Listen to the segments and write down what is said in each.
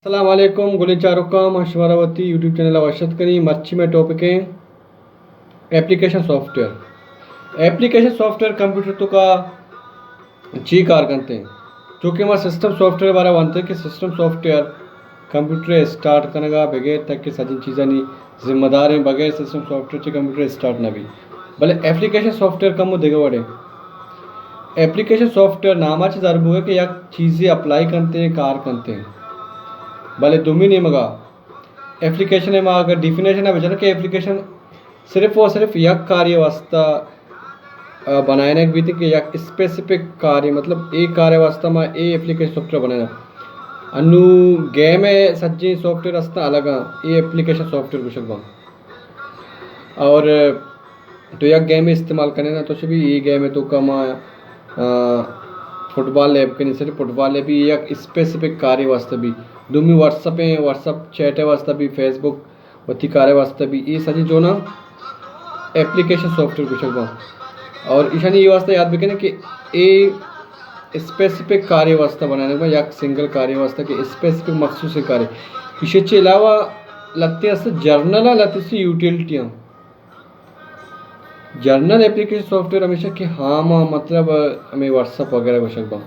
अस्सलाम वालेकुम गुलिचारुकम हशवारावती YouTube channel वशत करी मच्छी में टॉपिक है एप्लीकेशन सॉफ्टवेयर कंप्यूटर तो का ची कार करते हैं चूँकि हमारा सिस्टम सॉफ्टवेयर बारा बनते हैं कि सिस्टम सॉफ्टवेयर कंप्यूटर स्टार्ट करेगा बगैर तक कि सजी चीज़ें नहीं जिम्मेदार हैं बगैर सिस्टम सॉफ्टवेयर से कंप्यूटर स्टार्ट ना भी भले एप्लीकेशन सॉफ्टवेयर कम देगा बड़े एप्लीकेशन सॉफ्टवेयर नामाची ज़रूर है कि या चीज़ें अप्लाई करते हैं कार करते हैं भले तुम ही नहीं मगा एप्लीकेशन है अगर डिफिनेशन है बचा कि एप्लीकेशन सिर्फ और सिर्फ यक कार्य वास्ता बनाने की भी थी कि यक स्पेसिफिक कार्य मतलब एक कार्य वास्ता में ए एप्लीकेशन सॉफ्टवेयर बनाना अनु गेम है सज्जी सॉफ्टवेयर वास्ता अलग ये एप्लीकेशन सॉफ्टवेयर कुछ और तो यक गेम में इस्तेमाल करने ना तो भी ये गेम है तो कम फुटबॉल ऐप के नहीं सिर्फ फुटबॉल ऐप भी एक स्पेसिफिक कार्य वास्ते भी दुमी व्हाट्सअप चैट वास्ते भी फेसबुक वती कार्य वास्ते भी ये सारी जो ना एप्लीकेशन सॉफ्टवेयर कुछ और ईशानी ये वास्ते याद रखें कि ए स्पेसिफिक कार्य वास्ते बनाने में या सिंगल कार्य वास्ते कि स्पेसिफिक मखसूस कार्य इसके अलावा लगते हैं जर्नल लगते से यूटिलिटियाँ जर्नल एप्लीकेशन सॉफ्टवेयर हमेशा कि हाँ माँ मतलब हमें व्हाट्सअप वगैरह गोशकबा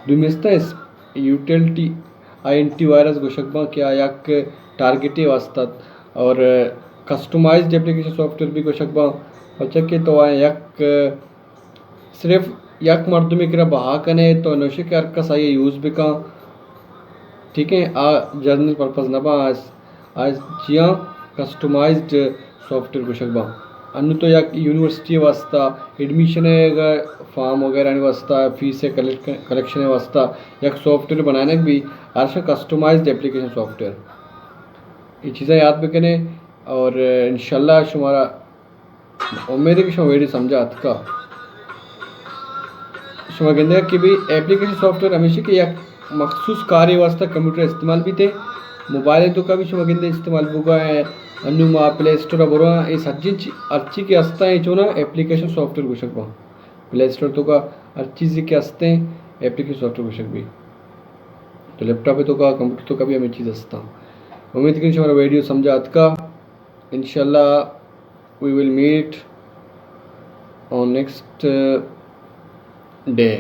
दुमिस्ता यूटिलिटी एंटी वायरस गोशकबा क्या याक टारगेटी वास्ता और कस्टमाइज्ड एप्लीकेशन सॉफ्टवेयर भी गोशकबा बच्चा के तो यक सिर्फ यक मर्द में करा बहा कने तो नशे के अर्क सही यूज़ भी का ठीक है जर्नल पर्पज ना बा आज जिया कस्टमाइज्ड सॉफ्टवेयर गोशकबा अन्य तो या यूनिवर्सिटी वास्ता एडमिशन फॉर्म वगैरह वास्ता फीस कलेक्शन वास्ता या सॉफ्टवेयर बनाने भी आशा कस्टमाइज्ड एप्लीकेशन सॉफ्टवेयर ये चीज़ें याद भी करें और इंशाल्लाह शुमारा उम्मीद है कि शुमा वीडियो समझा का शुमा कहते कि भी एप्लीकेशन सॉफ्टवेयर हमेशा कि एक मखसूस कार्य वास्ता कंप्यूटर इस्तेमाल भी थे मोबाइल तो का भी शुमा कहते इस्तेमाल बुगा है अन्नुमा प्ले स्टोर बरो ये सज्जी अच्छी के हस्ता है जो ना एप्लीकेशन सॉफ्टवेयर कुछ प्ले स्टोर तो का अच्छी चीज़ के हस्ते हैं एप्लीकेशन सॉफ्टवेयर कुछ भी तो लैपटॉप पे तो का कंप्यूटर तो का भी हमें चीज़ हस्ता उम्मीद करें हमारा वीडियो समझा का इंशाल्लाह we will meet on next day